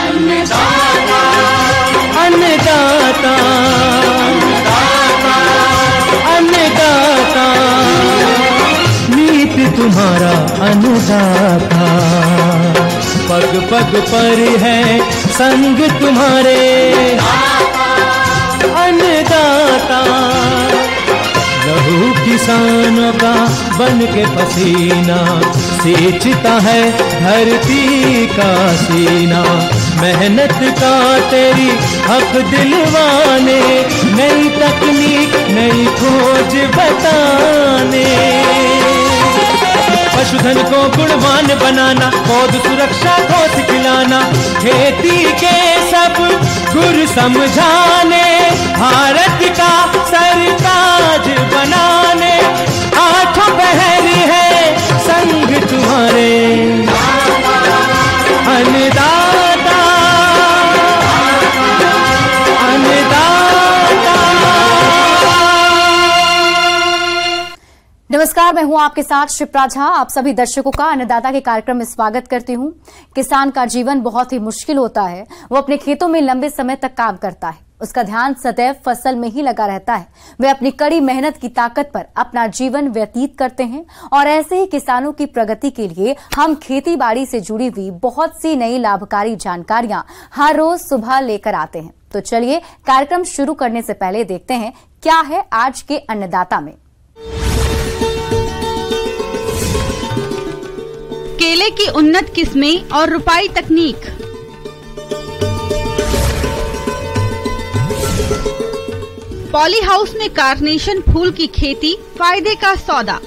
अन्नदाता अन्नदाता अन्नदाता नीत तुम्हारा अन्नदाता, पग पग पर है संग तुम्हारे अन्नदाता। लहू किसानों का बन के पसीना सींचता है धरती का सीना, मेहनत का तेरी हक दिलवाने, नई तकनीक नई खोज बताने। पशुधन को गुणवान बनाना, पौध सुरक्षा को सिखलाना, खेती के सब गुर समझाने, भारत का सरताज बनाने, आठों पहर है संग तुम्हारे अन्नदाता अन्नदाता। नमस्कार, मैं हूं आपके साथ शिप्रा झा। आप सभी दर्शकों का अन्नदाता के कार्यक्रम में स्वागत करती हूं। किसान का जीवन बहुत ही मुश्किल होता है। वो अपने खेतों में लंबे समय तक काम करता है, उसका ध्यान सदैव फसल में ही लगा रहता है। वे अपनी कड़ी मेहनत की ताकत पर अपना जीवन व्यतीत करते हैं और ऐसे ही किसानों की प्रगति के लिए हम खेती बाड़ी से जुड़ी हुई बहुत सी नई लाभकारी जानकारियां हर रोज सुबह लेकर आते हैं। तो चलिए कार्यक्रम शुरू करने से पहले देखते हैं क्या है आज के अन्नदाता में। केले की उन्नत किस्में और रुपाई तकनीक। पॉली हाउस में कार्नेशन फूल की खेती फायदे का सौदा।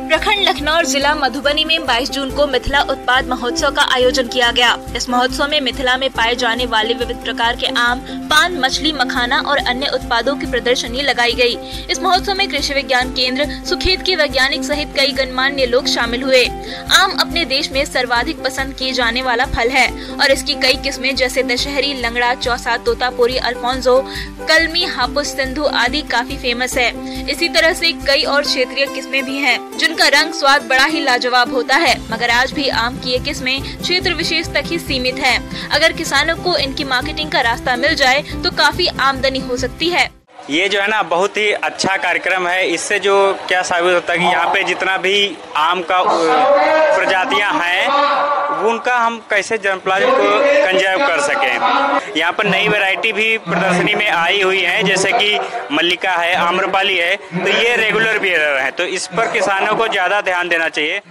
प्रखंड लखनऊ जिला मधुबनी में 22 जून को मिथिला उत्पाद महोत्सव का आयोजन किया गया। इस महोत्सव में मिथिला में पाए जाने वाले विविध प्रकार के आम, पान, मछली, मखाना और अन्य उत्पादों की प्रदर्शनी लगाई गई। इस महोत्सव में कृषि विज्ञान केंद्र, सुखेत के वैज्ञानिक सहित कई गणमान्य लोग शामिल हुए। आम अपने देश में सर्वाधिक पसंद किए जाने वाला फल है और इसकी कई किस्में जैसे दशहरी, लंगड़ा, चौसा, तोतापुरी, अल्फोंसो, कलमी, हापुस, सिंधु आदि काफी फेमस है। इसी तरह से कई और क्षेत्रीय किस्में भी हैं, जिनका रंग स्वाद बड़ा ही लाजवाब होता है। मगर आज भी आम की ये किस्में क्षेत्र विशेष तक ही सीमित है। अगर किसानों को इनकी मार्केटिंग का रास्ता मिल जाए तो काफी आमदनी हो सकती है। ये जो है ना बहुत ही अच्छा कार्यक्रम है। इससे जो क्या साबित होता है कि यहाँ पे जितना भी आम का प्रजातियाँ हैं उनका हम कैसे जर्मप्लाज्म को कंजर्व कर सकें। यहाँ पर नई वैरायटी भी प्रदर्शनी में आई हुई है, जैसे कि मल्लिका है, आम्रपाली है, तो ये रेगुलर बियरर है, तो इस पर किसानों को ज्यादा ध्यान देना चाहिए।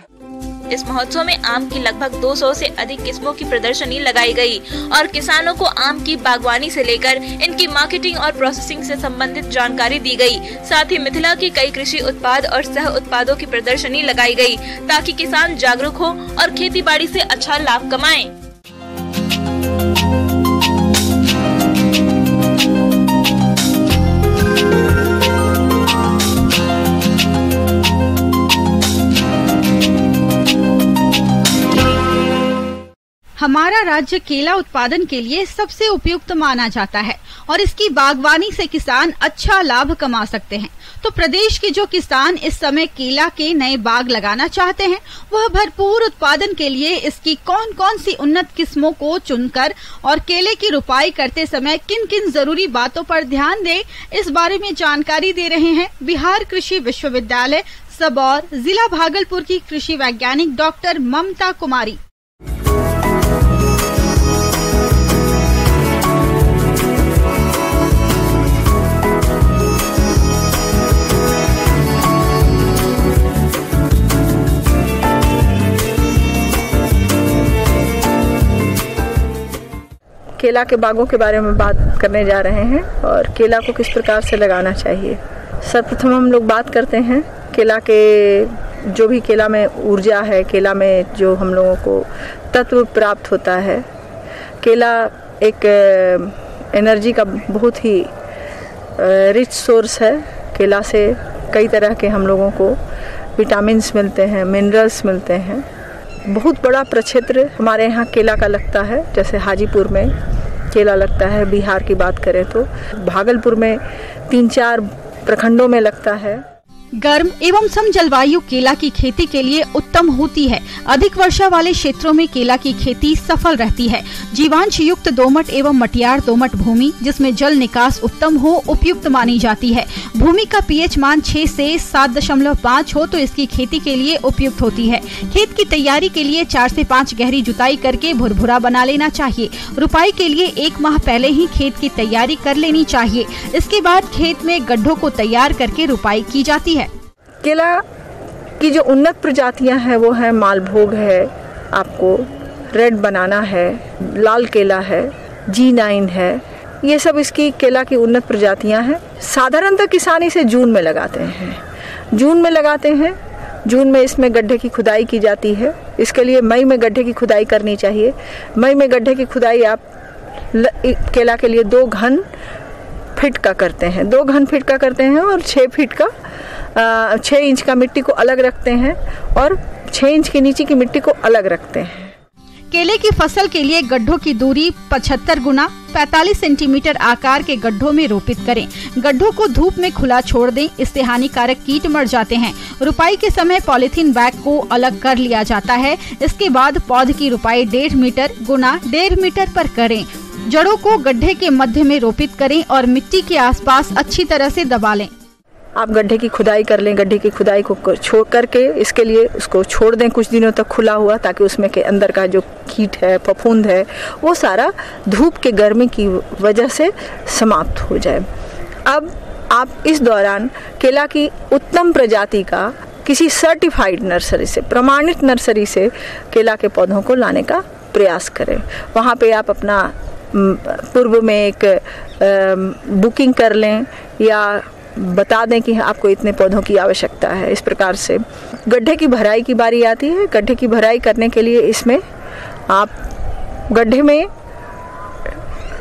इस महोत्सव में आम की लगभग 200 से अधिक किस्मों की प्रदर्शनी लगाई गई और किसानों को आम की बागवानी से लेकर इनकी मार्केटिंग और प्रोसेसिंग से संबंधित जानकारी दी गई। साथ ही मिथिला की कई कृषि उत्पाद और सह उत्पादों की प्रदर्शनी लगाई गई ताकि किसान जागरूक हो और खेती बाड़ी से अच्छा लाभ कमाएं। हमारा राज्य केला उत्पादन के लिए सबसे उपयुक्त माना जाता है और इसकी बागवानी से किसान अच्छा लाभ कमा सकते हैं। तो प्रदेश के जो किसान इस समय केला के नए बाग लगाना चाहते हैं, वह भरपूर उत्पादन के लिए इसकी कौन कौन सी उन्नत किस्मों को चुनकर और केले की रुपाई करते समय किन किन जरूरी बातों पर ध्यान दें, इस बारे में जानकारी दे रहे हैं बिहार कृषि विश्वविद्यालय सबौर जिला भागलपुर की कृषि वैज्ञानिक डॉक्टर ममता कुमारी। केला के बागों के बारे में बात करने जा रहे हैं और केला को किस प्रकार से लगाना चाहिए। सर्वप्रथम हम लोग बात करते हैं केला के, जो भी केला में ऊर्जा है, केला में जो हम लोगों को तत्व प्राप्त होता है। केला एक एनर्जी का बहुत ही रिच सोर्स है। केला से कई तरह के हम लोगों को विटामिन्स मिलते हैं, मिनरल्स मिलते हैं। बहुत बड़ा प्रक्षेत्र हमारे यहाँ केला का लगता है, जैसे हाजीपुर में केला लगता है, बिहार की बात करें तो भागलपुर में 3-4 प्रखंडों में लगता है। गर्म एवं सम जलवायु केला की खेती के लिए उत्तम होती है। अधिक वर्षा वाले क्षेत्रों में केला की खेती सफल रहती है। जीवांश युक्त दोमट एवं मटियार दोमट भूमि जिसमें जल निकास उत्तम हो उपयुक्त मानी जाती है। भूमि का पीएच मान 6 से 7.5 हो तो इसकी खेती के लिए उपयुक्त होती है। खेत की तैयारी के लिए 4 से 5 गहरी जुताई करके भुरभुरा बना लेना चाहिए। रुपाई के लिए 1 माह पहले ही खेत की तैयारी कर लेनी चाहिए। इसके बाद खेत में गड्ढों को तैयार करके रुपाई की जाती है। केला की जो उन्नत प्रजातियां हैं वो है मालभोग है, आपको रेड बनाना है, लाल केला है, G9 है, ये सब इसकी केला की उन्नत प्रजातियां हैं। साधारणतः किसान इसे जून में लगाते हैं। जून में इसमें गड्ढे की खुदाई की जाती है। इसके लिए मई में गड्ढे की खुदाई करनी चाहिए। मई में गड्ढे की खुदाई आप केला के लिए 2 घन फीट का करते हैं, 2 घन फीट का करते हैं और 6 इंच का मिट्टी को अलग रखते हैं और 6 इंच के नीचे की मिट्टी को अलग रखते हैं। केले की फसल के लिए गड्ढों की दूरी 75 गुना 45 सेंटीमीटर आकार के गड्ढों में रोपित करें। गड्ढों को धूप में खुला छोड़ दें, इससे हानिकारक कीट मर जाते हैं। रुपाई के समय पॉलीथीन बैग को अलग कर लिया जाता है। इसके बाद पौध की रुपाई 1.5 मीटर गुना 1.5 मीटर पर करें। जड़ों को गड्ढे के मध्य में रोपित करें और मिट्टी के आसपास अच्छी तरह से दबा लें। आप गड्ढे की खुदाई कर लें। गड्ढे की खुदाई को छोड़ करके इसके लिए उसको छोड़ दें कुछ दिनों तक खुला हुआ, ताकि उसमें के अंदर का जो कीट है, फफूंद है, वो सारा धूप के गर्मी की वजह से समाप्त हो जाए। अब आप इस दौरान केला की उत्तम प्रजाति का किसी सर्टिफाइड नर्सरी से, प्रमाणित नर्सरी से केला के पौधों को लाने का प्रयास करें। वहाँ पे आप अपना पूर्व में एक बुकिंग कर लें या बता दें कि आपको इतने पौधों की आवश्यकता है। इस प्रकार से गड्ढे की भराई की बारी आती है। गड्ढे की भराई करने के लिए इसमें आप गड्ढे में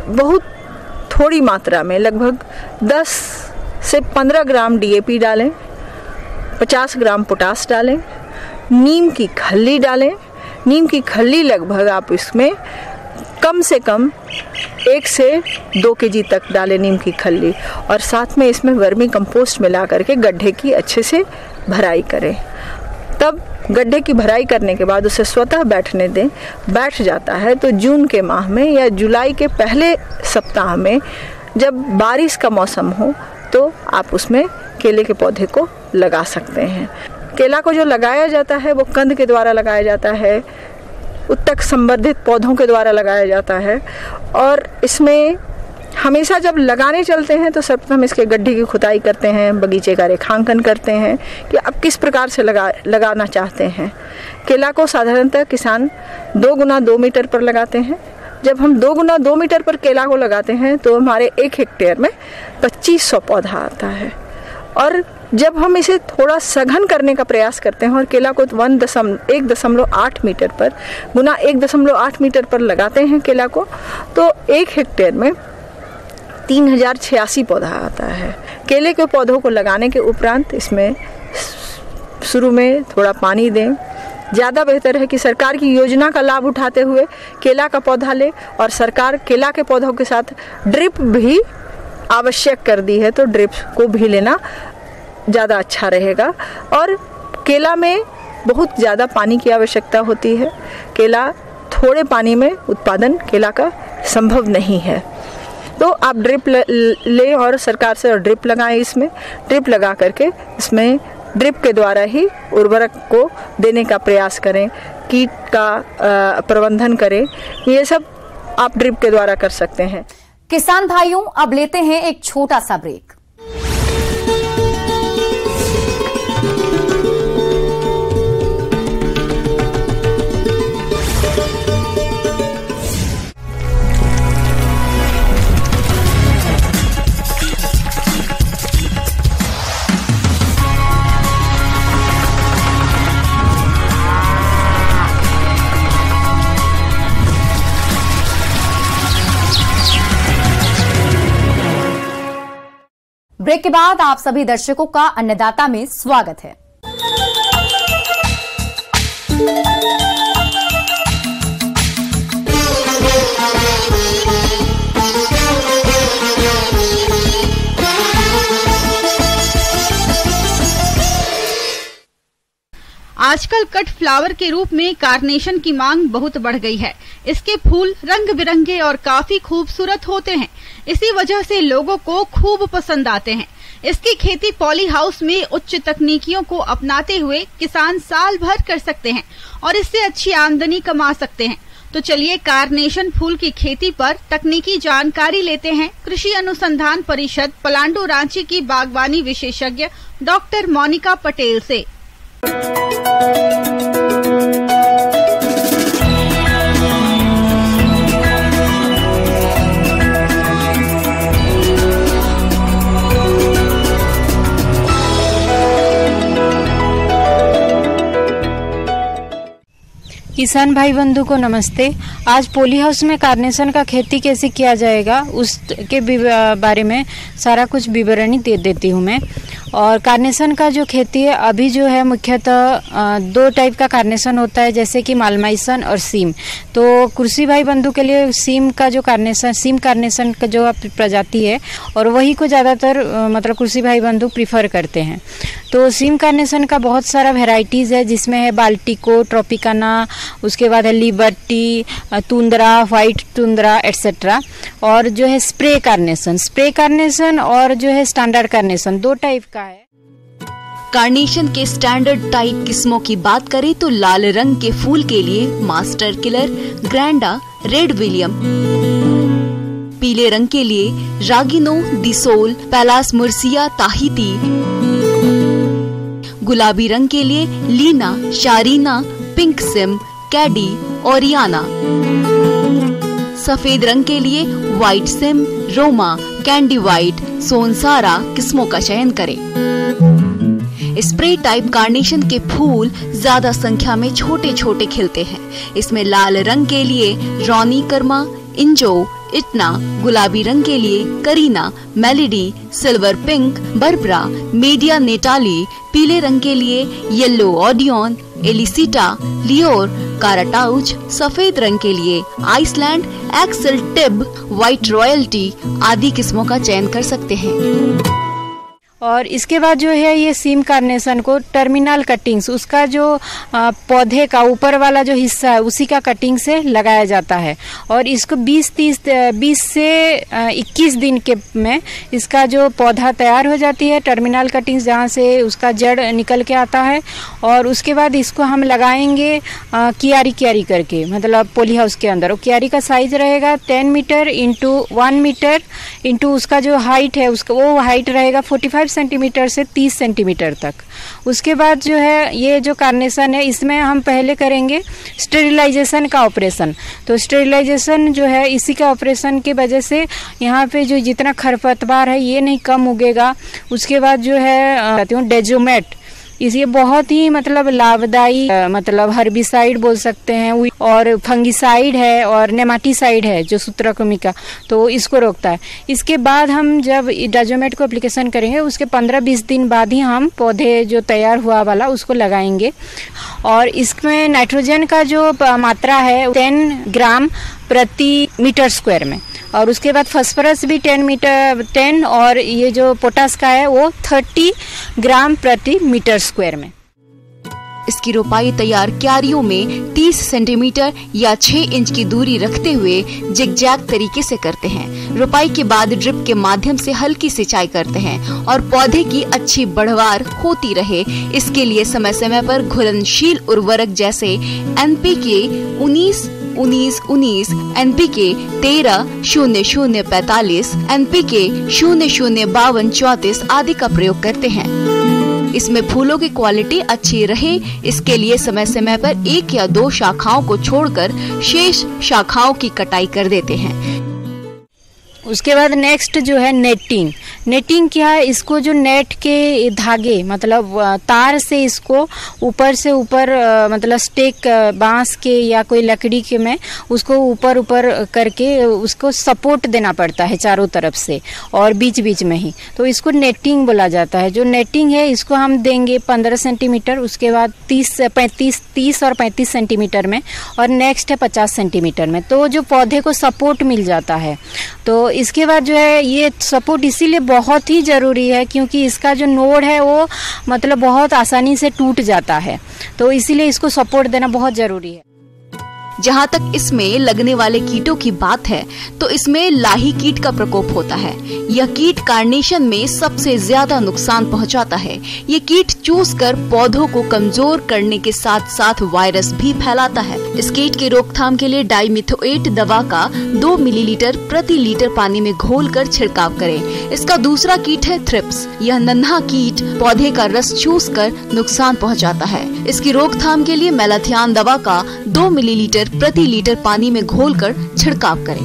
बहुत थोड़ी मात्रा में लगभग 10 से 15 ग्राम DAP डालें, 50 ग्राम पोटास डालें, नीम की खल्ली डालें। नीम की खल्ली लगभग आप इसमें कम से कम 1 से 2 kg तक डालें नीम की खल्ली, और साथ में इसमें वर्मी कंपोस्ट मिला करके गड्ढे की अच्छे से भराई करें। तब गड्ढे की भराई करने के बाद उसे स्वतः बैठने दें। बैठ जाता है तो जून के माह में या जुलाई के पहले सप्ताह में जब बारिश का मौसम हो तो आप उसमें केले के पौधे को लगा सकते हैं। केला को जो लगाया जाता है वो कंद के द्वारा लगाया जाता है, उत्तक संवर्धित पौधों के द्वारा लगाया जाता है। और इसमें हमेशा जब लगाने चलते हैं तो सर्वप्रथम इसके गड्ढे की खुदाई करते हैं, बगीचे का रेखांकन करते हैं कि आप किस प्रकार से लगाना चाहते हैं। केला को साधारणतः किसान 2 गुना 2 मीटर पर लगाते हैं। जब हम 2 गुना 2 मीटर पर केला को लगाते हैं तो हमारे 1 हेक्टेयर में 2500 पौधा आता है। और जब हम इसे थोड़ा सघन करने का प्रयास करते हैं और केला को 1.8 मीटर पर गुना 1.8 मीटर पर लगाते हैं केला को, तो 1 हेक्टेयर में 3086 पौधा आता है। केले के पौधों को लगाने के उपरांत इसमें शुरू में थोड़ा पानी दें। ज़्यादा बेहतर है कि सरकार की योजना का लाभ उठाते हुए केला का पौधा ले, और सरकार केला के पौधों के साथ ड्रिप भी आवश्यक कर दी है, तो ड्रिप को भी लेना ज़्यादा अच्छा रहेगा। और केला में बहुत ज़्यादा पानी की आवश्यकता होती है। केला थोड़े पानी में उत्पादन केला का संभव नहीं है, तो आप ड्रिप ले और सरकार से ड्रिप लगाएं। इसमें ड्रिप लगा करके इसमें ड्रिप के द्वारा ही उर्वरक को देने का प्रयास करें, कीट का प्रबंधन करें। ये सब आप ड्रिप के द्वारा कर सकते हैं। किसान भाइयों, अब लेते हैं एक छोटा सा ब्रेक। ब्रेक के बाद आप सभी दर्शकों का अन्नदाता में स्वागत है। आजकल कट फ्लावर के रूप में कार्नेशन की मांग बहुत बढ़ गई है। इसके फूल रंग बिरंगे और काफी खूबसूरत होते हैं। इसी वजह से लोगों को खूब पसंद आते हैं। इसकी खेती पॉली हाउस में उच्च तकनीकियों को अपनाते हुए किसान साल भर कर सकते हैं और इससे अच्छी आमदनी कमा सकते हैं। तो चलिए कार्नेशन फूल की खेती पर तकनीकी जानकारी लेते हैं कृषि अनुसंधान परिषद पलांडू रांची की बागवानी विशेषज्ञ डॉक्टर मोनिका पटेल से। किसान भाई बंधु को नमस्ते। आज पॉली हाउस में कार्नेशन का खेती कैसे किया जाएगा उसके बारे में सारा कुछ विवरणी दे देती हूँ मैं। और कार्नेशन का जो खेती है अभी जो है मुख्यतः दो टाइप का कार्नेशन होता है, जैसे कि मालमाइसन और सीम। तो कृषि भाई बंधु के लिए सीम का जो कार्नेशन, सीम कार्नेशन का जो प्रजाति है और वही को ज़्यादातर मतलब कृषि भाई बंधु प्रीफर करते हैं। तो सीम कार्नेशन का बहुत सारा वेराइटीज़ है, जिसमें है बाल्टिको, ट्रॉपिकाना, उसके बाद है liberty, tundra, white tundra etcetera. और जो है स्प्रे कार्नेशन और जो है स्टैंडर्ड कार्नेशन, दो टाइप का है। कार्नेशन के स्टैंडर्ड टाइप किस्मों की बात करें तो लाल रंग के फूल के लिए मास्टर किलर, ग्रैंडा, रेड विलियम। पीले रंग के लिए रागिनो, डिसोल, पैलास मुर्सिया, ताहिती। गुलाबी रंग के लिए Leena, Sharina, Pink Sim, Caddy, Oriana. सफेद रंग के लिए White Sim, Roma, Candy White, Sonsara किस्मों का चयन करें। स्प्रे टाइप कार्नेशन के फूल ज्यादा संख्या में छोटे छोटे खिलते हैं। इसमें लाल रंग के लिए रॉनी कर्मा, इंजो, इटना। गुलाबी रंग के लिए Karina, Melody, Silver Pink, Barbara, Media Natalie. पीले रंग के लिए येलो ऑडियन, एलिसिटा, लियोर, काराटाउच। सफेद रंग के लिए आइसलैंड, एक्सेल टिब, व्हाइट रॉयल्टी आदि किस्मों का चयन कर सकते हैं। और इसके बाद जो है ये सीम कार्नेशन को टर्मिनल कटिंग्स, उसका जो पौधे का ऊपर वाला जो हिस्सा है उसी का कटिंग से लगाया जाता है। और इसको 20 से 21 दिन के में इसका जो पौधा तैयार हो जाती है, टर्मिनल कटिंग्स जहाँ से उसका जड़ निकल के आता है। और उसके बाद इसको हम लगाएंगे क्यारी करके, मतलब पॉली हाउस के अंदर। और क्यारी का साइज रहेगा 10 मीटर इंटू 1 मीटर इंटू उसका जो हाइट है उसका वो हाइट रहेगा 45 सेंटीमीटर से 30 सेंटीमीटर तक। उसके बाद जो है ये जो कार्नेशन है इसमें हम पहले करेंगे स्टेरिलाइजेशन का ऑपरेशन। तो स्टेरिलाइजेशन जो है इसी का ऑपरेशन की वजह से यहाँ पे जो जितना खरपतवार है ये नहीं कम उगेगा। उसके बाद जो है डेजोमेट, ये बहुत ही मतलब लाभदायी मतलब हर्बिसाइड बोल सकते हैं, और फंगिसाइड है और नेमाटीसाइड है जो सूत्रकृमि का, तो इसको रोकता है। इसके बाद हम जब डाजोमेट को एप्लीकेशन करेंगे उसके 15-20 दिन बाद ही हम पौधे जो तैयार हुआ वाला उसको लगाएंगे। और इसमें नाइट्रोजन का जो मात्रा है 10 ग्राम प्रति मीटर स्क्वायर में। और उसके बाद फास्फोरस भी 10 और ये जो पोटास का है वो 30 ग्राम प्रति मीटर स्क्वायर में। इसकी रोपाई तैयार क्यारियों में 30 सेंटीमीटर या 6 इंच की दूरी रखते हुए जिगजैग तरीके से करते हैं। रोपाई के बाद ड्रिप के माध्यम से हल्की सिंचाई करते हैं और पौधे की अच्छी बढ़वार होती रहे इसके लिए समय समय पर घुलनशील उर्वरक जैसे NPK 19-19-19, NPK 13-00-45, NPK 00-52-34 आदि का प्रयोग करते हैं। इसमें फूलों की क्वालिटी अच्छी रहे इसके लिए समय समय पर 1 या 2 शाखाओं को छोड़कर शेष शाखाओं की कटाई कर देते हैं। उसके बाद नेक्स्ट जो है नेटिंग क्या है, इसको जो नेट के धागे मतलब तार से इसको ऊपर से ऊपर मतलब स्टेक बांस के या कोई लकड़ी के में उसको ऊपर करके उसको सपोर्ट देना पड़ता है चारों तरफ से और बीच बीच में ही, तो इसको नेटिंग बोला जाता है। जो नेटिंग है इसको हम देंगे 15 सेंटीमीटर, उसके बाद 30 और 35 सेंटीमीटर में, और नेक्स्ट है 50 सेंटीमीटर में। तो जो पौधे को सपोर्ट मिल जाता है, तो इसके बाद जो है ये सपोर्ट इसीलिए बहुत ही ज़रूरी है क्योंकि इसका जो नोड है वो मतलब बहुत आसानी से टूट जाता है, तो इसीलिए इसको सपोर्ट देना बहुत ज़रूरी है। जहाँ तक इसमें लगने वाले कीटों की बात है तो इसमें लाही कीट का प्रकोप होता है। यह कीट कार्नेशन में सबसे ज्यादा नुकसान पहुँचाता है। ये कीट चूसकर पौधों को कमजोर करने के साथ साथ वायरस भी फैलाता है। इस कीट की रोकथाम के लिए डाइमिथोएट दवा का 2 मिलीलीटर प्रति लीटर पानी में घोलकर छिड़काव करें। इसका दूसरा कीट है थ्रिप्स। यह नन्हा कीट पौधे का रस चूसकर नुकसान पहुँचाता है। इसकी रोकथाम के लिए मेलाथियान दवा का 2 मिलीलीटर प्रति लीटर पानी में घोलकर छिड़काव करें।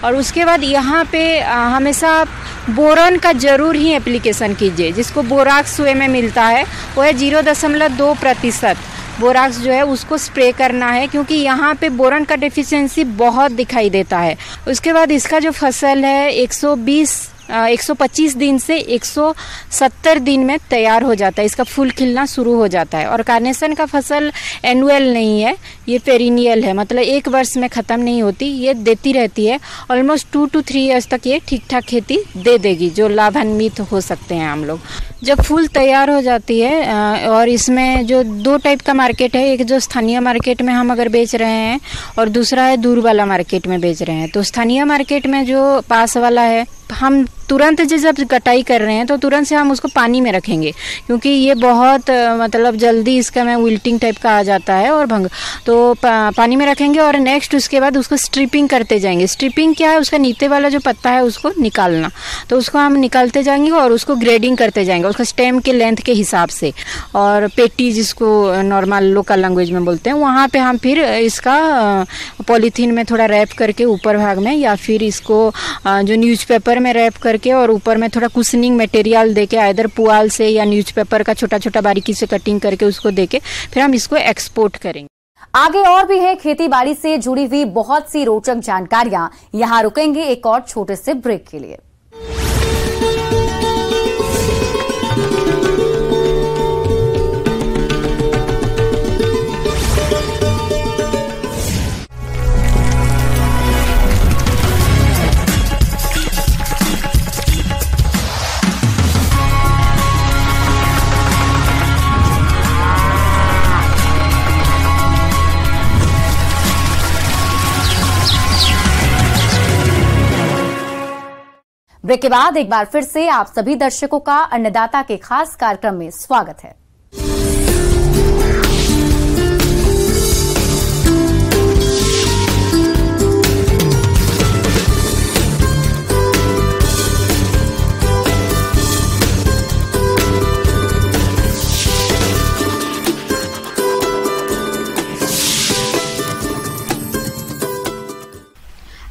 और उसके बाद यहाँ पे हमेशा बोरॉन का जरूर ही एप्लीकेशन कीजिए, जिसको बोराक्स वे में मिलता है वो है 0.2% बोराक्स जो है उसको स्प्रे करना है क्योंकि यहाँ पे बोरॉन का डेफिशिएंसी बहुत दिखाई देता है। उसके बाद इसका जो फसल है 125 दिन से 170 दिन में तैयार हो जाता है, इसका फूल खिलना शुरू हो जाता है। और कार्नेशन का फसल एनुअल नहीं है, ये पेरिनियल है, मतलब 1 वर्ष में ख़त्म नहीं होती, ये देती रहती है। ऑलमोस्ट 2 to 3 ईयर्स तक ये ठीक ठाक खेती दे देगी, जो लाभान्वित हो सकते हैं हम लोग। जब फूल तैयार हो जाती है और इसमें जो 2 टाइप का मार्केट है, एक जो स्थानीय मार्केट में हम अगर बेच रहे हैं और दूसरा है दूर वाला मार्केट में बेच रहे हैं। तो स्थानीय मार्केट में जो पास वाला है, हम तुरंत जब कटाई कर रहे हैं तो तुरंत से हम उसको पानी में रखेंगे क्योंकि ये बहुत मतलब जल्दी इसका में विल्टिंग टाइप का आ जाता है और भंग, तो पानी में रखेंगे। और नेक्स्ट उसके बाद उसको स्ट्रिपिंग करते जाएंगे। स्ट्रिपिंग क्या है, उसका नीचे वाला जो पत्ता है उसको निकालना, तो उसको हम निकालते जाएंगे और उसको ग्रेडिंग करते जाएंगे उसका स्टेम के लेंथ के हिसाब से। और पेटी जिसको नॉर्मल लोकल लैंग्वेज में बोलते हैं, वहाँ पे हम फिर इसका पॉलीथीन में थोड़ा रैप करके ऊपर भाग में, या फिर इसको जो न्यूज़पेपर में रैप करके और ऊपर में थोड़ा कुशनिंग मटेरियल देके, आइदर पुआल से या न्यूज़पेपर का छोटा छोटा बारीकी से कटिंग करके उसको देके फिर हम इसको एक्सपोर्ट करेंगे। आगे और भी है खेती बाड़ी से जुड़ी हुई बहुत सी रोचक जानकारियां। यहां रुकेंगे एक और छोटे से ब्रेक के लिए। ब्रेक के बाद एक बार फिर से आप सभी दर्शकों का अन्नदाता के खास कार्यक्रम में स्वागत है।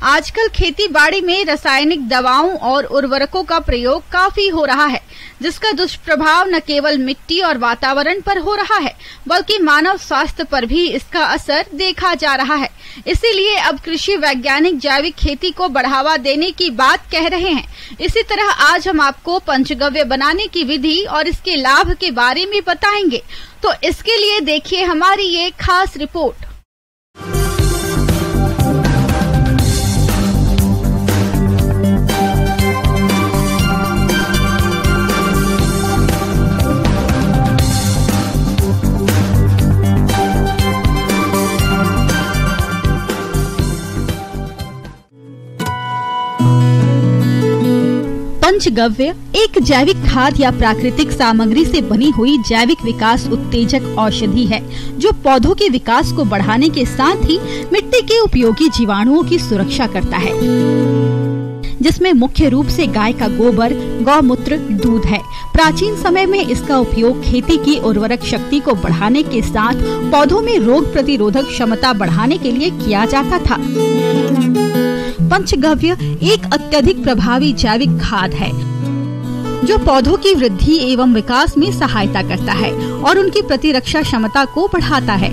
आजकल खेती बाड़ी में रासायनिक दवाओं और उर्वरकों का प्रयोग काफी हो रहा है, जिसका दुष्प्रभाव न केवल मिट्टी और वातावरण पर हो रहा है बल्कि मानव स्वास्थ्य पर भी इसका असर देखा जा रहा है। इसीलिए अब कृषि वैज्ञानिक जैविक खेती को बढ़ावा देने की बात कह रहे हैं। इसी तरह आज हम आपको पंचगव्य बनाने की विधि और इसके लाभ के बारे में बताएंगे, तो इसके लिए देखिए हमारी ये खास रिपोर्ट। पंचगव्य एक जैविक खाद या प्राकृतिक सामग्री से बनी हुई जैविक विकास उत्तेजक औषधि है, जो पौधों के विकास को बढ़ाने के साथ ही मिट्टी के उपयोगी जीवाणुओं की सुरक्षा करता है, जिसमें मुख्य रूप से गाय का गोबर, गौमूत्र, दूध है। प्राचीन समय में इसका उपयोग खेती की उर्वरक शक्ति को बढ़ाने के साथ पौधों में रोग प्रतिरोधक क्षमता बढ़ाने के लिए किया जाता था। पंचगव्य एक अत्यधिक प्रभावी जैविक खाद है, जो पौधों की वृद्धि एवं विकास में सहायता करता है और उनकी प्रतिरक्षा क्षमता को बढ़ाता है।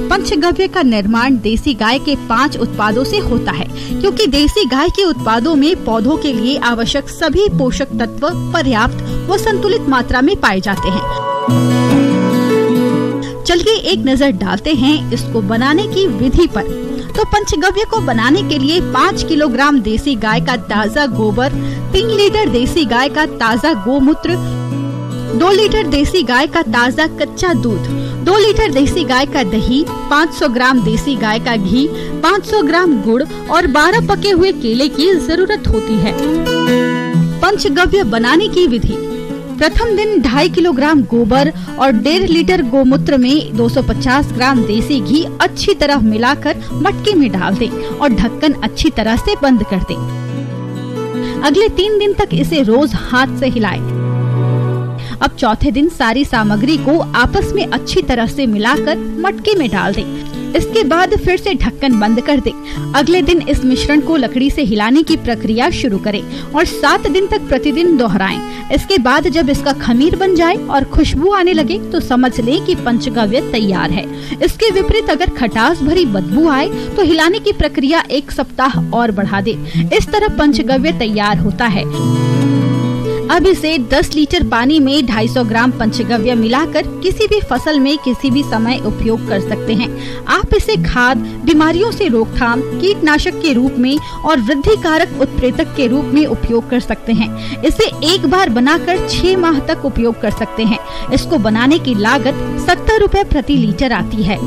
पंचगव्य का निर्माण देसी गाय के 5 उत्पादों से होता है, क्योंकि देसी गाय के उत्पादों में पौधों के लिए आवश्यक सभी पोषक तत्व पर्याप्त व संतुलित मात्रा में पाए जाते हैं। चलिए एक नजर डालते हैं इसको बनाने की विधि पर। तो पंचगव्य को बनाने के लिए 5 किलोग्राम देसी गाय का ताज़ा गोबर, 3 लीटर देसी गाय का ताज़ा गोमूत्र, 2 लीटर देसी गाय का ताज़ा कच्चा दूध, 2 लीटर देसी गाय का दही, 500 ग्राम देसी गाय का घी, 500 ग्राम गुड़ और 12 पके हुए केले की जरूरत होती है। पंचगव्य बनाने की विधि: प्रथम दिन 2.5 किलोग्राम गोबर और 1.5 लीटर गोमूत्र में 250 ग्राम देसी घी अच्छी तरह मिलाकर मटके में डाल दें और ढक्कन अच्छी तरह से बंद कर दें। अगले 3 दिन तक इसे रोज हाथ से हिलाएं। अब चौथे दिन सारी सामग्री को आपस में अच्छी तरह से मिलाकर मटके में डाल दें। इसके बाद फिर से ढक्कन बंद कर दें। अगले दिन इस मिश्रण को लकड़ी से हिलाने की प्रक्रिया शुरू करें और 7 दिन तक प्रतिदिन दोहराएं। इसके बाद जब इसका खमीर बन जाए और खुशबू आने लगे तो समझ लें कि पंचगव्य तैयार है। इसके विपरीत अगर खटास भरी बदबू आए तो हिलाने की प्रक्रिया 1 सप्ताह और बढ़ा दें। इस तरह पंचगव्य तैयार होता है। अब इसे 10 लीटर पानी में 250 ग्राम पंचगव्य मिलाकर किसी भी फसल में किसी भी समय उपयोग कर सकते हैं। आप इसे खाद, बीमारियों से रोकथाम, कीटनाशक के रूप में और वृद्धि कारक उत्प्रेरक के रूप में उपयोग कर सकते हैं। इसे एक बार बनाकर 6 माह तक उपयोग कर सकते हैं। इसको बनाने की लागत 70 रुपए प्रति लीटर आती है।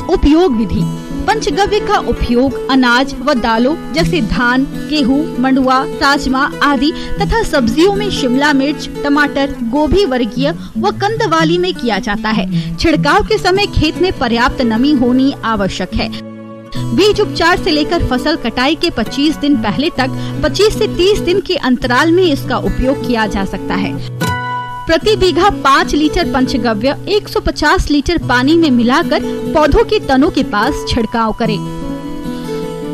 उपयोग विधि: पंचगव्य का उपयोग अनाज व दालों जैसे धान, गेहूं, मंडुआ, राजमा आदि तथा सब्जियों में शिमला मिर्च, टमाटर, गोभी वर्गीय व कंद वाली में किया जाता है। छिड़काव के समय खेत में पर्याप्त नमी होनी आवश्यक है। बीज उपचार से लेकर फसल कटाई के 25 दिन पहले तक 25 से 30 दिन के अंतराल में इसका उपयोग किया जा सकता है। प्रति बीघा 5 लीटर पंचगव्य 150 लीटर पानी में मिलाकर पौधों के तनों के पास छिड़काव करें।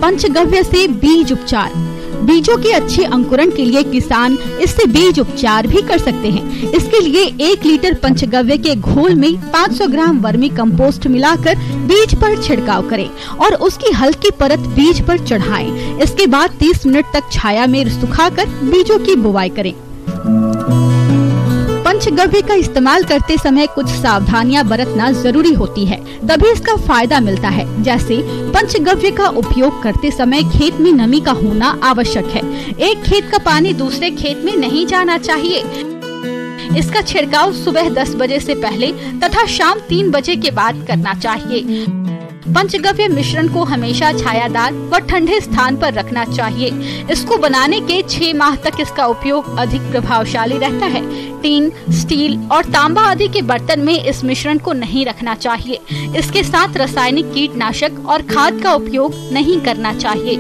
पंचगव्य से बीज उपचार: बीजों के अच्छे अंकुरण के लिए किसान इससे बीज उपचार भी कर सकते हैं। इसके लिए 1 लीटर पंचगव्य के घोल में 500 ग्राम वर्मी कंपोस्ट मिलाकर बीज पर छिड़काव करें और उसकी हल्की परत बीज पर चढ़ाएं। इसके बाद 30 मिनट तक छाया में सुखाकर बीजों की बुवाई करें। पंचगव्य का इस्तेमाल करते समय कुछ सावधानियां बरतना जरूरी होती है, तभी इसका फायदा मिलता है। जैसे पंचगव्य का उपयोग करते समय खेत में नमी का होना आवश्यक है। एक खेत का पानी दूसरे खेत में नहीं जाना चाहिए। इसका छिड़काव सुबह 10 बजे से पहले तथा शाम 3 बजे के बाद करना चाहिए। पंचगव्य मिश्रण को हमेशा छायादार व ठंडे स्थान पर रखना चाहिए। इसको बनाने के 6 माह तक इसका उपयोग अधिक प्रभावशाली रहता है। टीन, स्टील और तांबा आदि के बर्तन में इस मिश्रण को नहीं रखना चाहिए। इसके साथ रासायनिक कीटनाशक और खाद का उपयोग नहीं करना चाहिए।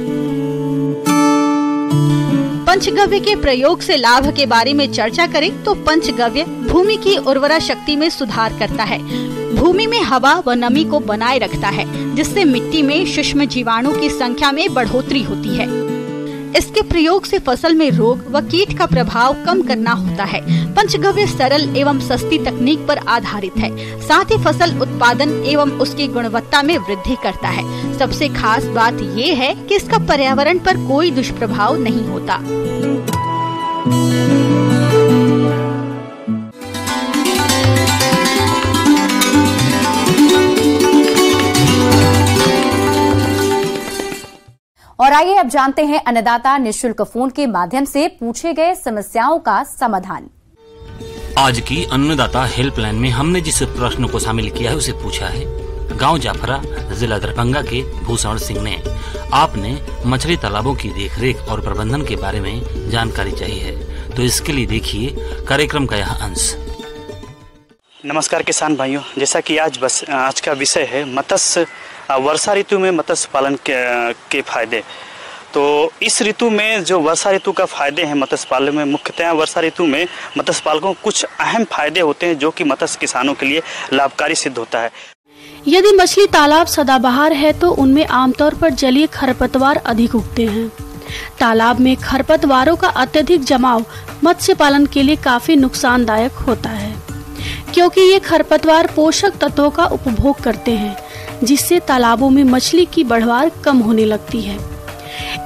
पंचगव्य के प्रयोग से लाभ के बारे में चर्चा करें तो पंचगव्य भूमि की उर्वरा शक्ति में सुधार करता है। भूमि में हवा व नमी को बनाए रखता है, जिससे मिट्टी में सूक्ष्म जीवाणु की संख्या में बढ़ोतरी होती है। इसके प्रयोग से फसल में रोग व कीट का प्रभाव कम करना होता है। पंचगव्य सरल एवं सस्ती तकनीक पर आधारित है। साथ ही फसल उत्पादन एवं उसकी गुणवत्ता में वृद्धि करता है। सबसे खास बात ये है कि इसका पर्यावरण पर कोई दुष्प्रभाव नहीं होता। और आइए अब जानते हैं अन्नदाता निःशुल्क फोन के माध्यम से पूछे गए समस्याओं का समाधान। आज की अन्नदाता हेल्पलाइन में हमने जिस प्रश्न को शामिल किया है उसे पूछा है गांव जाफरा, जिला दरभंगा के भूषण सिंह ने। आपने मछली तालाबों की देखरेख और प्रबंधन के बारे में जानकारी चाहिए है, तो इसके लिए देखिए कार्यक्रम का यह अंश। नमस्कार किसान भाइयों, जैसा कि आज का विषय है मत्स्य वर्षा ऋतु में मत्स्य पालन के फायदे। तो इस ऋतु में जो वर्षा ऋतु का फायदे हैं मत्स्य पालन में, मुख्यतः वर्षा ऋतु में मत्स्य पालकों को कुछ अहम फायदे होते हैं जो कि मत्स्य किसानों के लिए लाभकारी सिद्ध होता है। यदि मछली तालाब सदाबहार है तो उनमें आमतौर पर जलीय खरपतवार अधिक उगते हैं। तालाब में खरपतवारों का अत्यधिक जमाव मत्स्य पालन के लिए काफी नुकसानदायक होता है, क्योंकि ये खरपतवार पोषक तत्वों का उपभोग करते हैं, जिससे तालाबों में मछली की बढ़वार कम होने लगती है।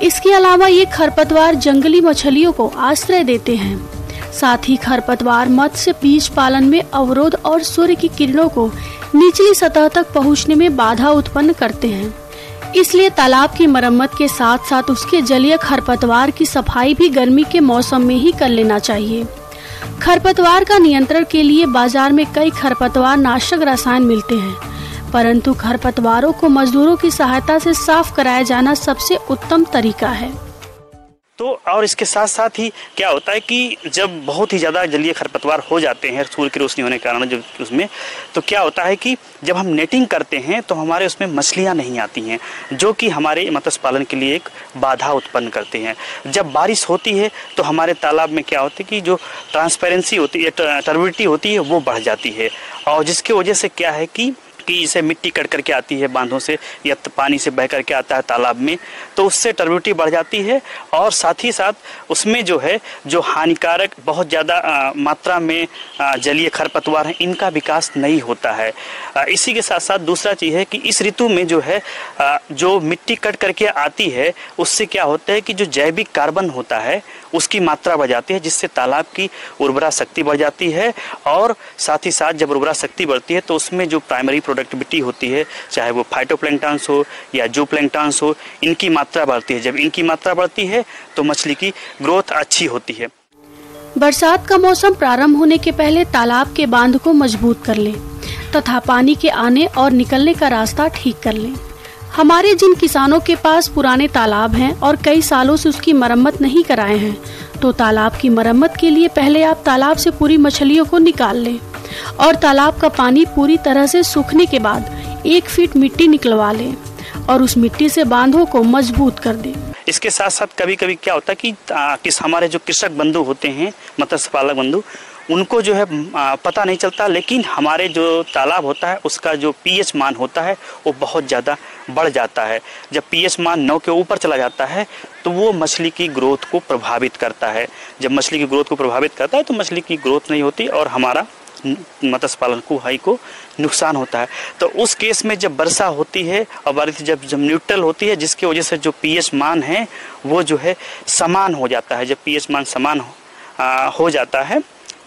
इसके अलावा ये खरपतवार जंगली मछलियों को आश्रय देते हैं। साथ ही खरपतवार मत्स्य बीज पालन में अवरोध और सूर्य की किरणों को निचली सतह तक पहुंचने में बाधा उत्पन्न करते हैं। इसलिए तालाब की मरम्मत के साथ साथ उसके जलीय खरपतवार की सफाई भी गर्मी के मौसम में ही कर लेना चाहिए। खरपतवार का नियंत्रण के लिए बाजार में कई खरपतवार नाशक रसायन मिलते हैं, परंतु खरपतवारों को मजदूरों की सहायता से साफ कराया जाना सबसे उत्तम तरीका है। तो और इसके साथ साथ ही क्या होता है कि जब बहुत ही ज़्यादा जलीय खरपतवार हो जाते हैं सूर्य की रोशनी होने के कारण जब उसमें, तो क्या होता है कि जब हम नेटिंग करते हैं तो हमारे उसमें मछलियां नहीं आती हैं, जो कि हमारे मत्स्य पालन के लिए एक बाधा उत्पन्न करते हैं। जब बारिश होती है तो हमारे तालाब में क्या होता है कि जो ट्रांसपेरेंसी होती है, टर्बिडिटी होती है, वो बढ़ जाती है, और जिसकी वजह से क्या है कि जैसे मिट्टी कट करके आती है बांधों से या पानी से बह करके आता है तालाब में, तो उससे टर्बिडिटी बढ़ जाती है, और साथ ही साथ उसमें जो है जो हानिकारक बहुत ज़्यादा मात्रा में जलीय खरपतवार हैं, इनका विकास नहीं होता है। इसी के साथ साथ दूसरा चीज़ है कि इस ऋतु में जो है जो मिट्टी कट करके आती है, उससे क्या होता है कि जो जैविक कार्बन होता है उसकी मात्रा बढ़ जाती है, जिससे तालाब की उर्वरा शक्ति बढ़ जाती है, और साथ ही साथ जब उर्वरा शक्ति बढ़ती है तो उसमें जो प्राइमरी प्रोडक्टिविटी होती है, चाहे वो फाइटोप्लैंक्टन्स हो या जूप्लैंक्टन्स हो, इनकी मात्रा बढ़ती है। जब इनकी मात्रा बढ़ती है तो मछली की ग्रोथ अच्छी होती है। बरसात का मौसम प्रारंभ होने के पहले तालाब के बांध को मजबूत कर लें तथा पानी के आने और निकलने का रास्ता ठीक कर लें। हमारे जिन किसानों के पास पुराने तालाब हैं और कई सालों से उसकी मरम्मत नहीं कराए हैं, तो तालाब की मरम्मत के लिए पहले आप तालाब से पूरी मछलियों को निकाल लें और तालाब का पानी पूरी तरह से सूखने के बाद 1 फीट मिट्टी निकलवा लें और उस मिट्टी से बांधों को मजबूत कर दें। इसके साथ साथ कभी कभी क्या होता है कि हमारे जो कृषक बंधु होते हैं, मत्स्य पालक बंधु, उनको जो है पता नहीं चलता, लेकिन हमारे जो तालाब होता है उसका जो पीएच मान होता है वो बहुत ज़्यादा बढ़ जाता है। जब पीएच मान 9 के ऊपर चला जाता है तो वो मछली की ग्रोथ को प्रभावित करता है। जब मछली की ग्रोथ को प्रभावित करता है तो मछली की ग्रोथ नहीं होती और हमारा मत्स्य पालन को नुकसान होता है। तो उस केस में जब वर्षा होती है और बारिश जब न्यूट्रल होती है, जिसकी वजह से जो पीएच मान है वो जो है समान हो जाता है। जब पीएच मान समान हो जाता है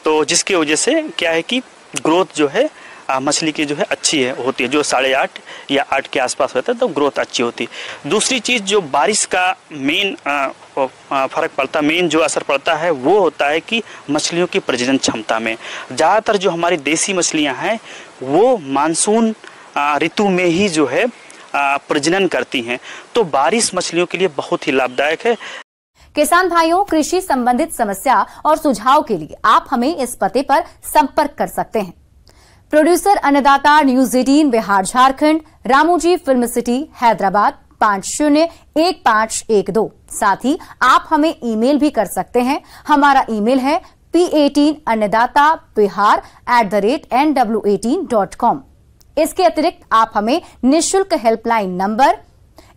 तो जिसकी वजह से क्या है कि ग्रोथ जो है मछली की जो है अच्छी होती है, जो 8.5 या 8 के आसपास होता है तो ग्रोथ अच्छी होती है। दूसरी चीज़ जो बारिश का मेन फर्क पड़ता, मेन जो असर पड़ता है वो होता है कि मछलियों की प्रजनन क्षमता में। ज़्यादातर जो हमारी देसी मछलियां हैं वो मानसून ऋतु में ही जो है प्रजनन करती हैं, तो बारिश मछलियों के लिए बहुत ही लाभदायक है। किसान भाइयों, कृषि संबंधित समस्या और सुझाव के लिए आप हमें इस पते पर संपर्क कर सकते हैं। प्रोड्यूसर अन्नदाता news 18 Bihar Jharkhand, Ramoji film city Hyderabad 501512। साथ ही आप हमें ईमेल भी कर सकते हैं। हमारा ईमेल है p18annadatabihar@nw18.com। इसके अतिरिक्त आप हमें निःशुल्क हेल्पलाइन नंबर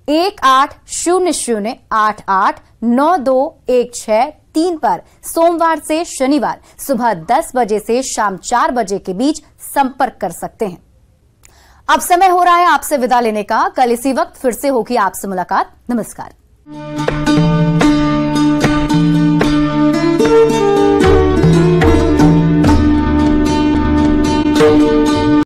1800889216 पर सोमवार से शनिवार सुबह 10 बजे से शाम 4 बजे के बीच संपर्क कर सकते हैं। अब समय हो रहा है आपसे विदा लेने का। कल इसी वक्त फिर से होगी आपसे मुलाकात। नमस्कार।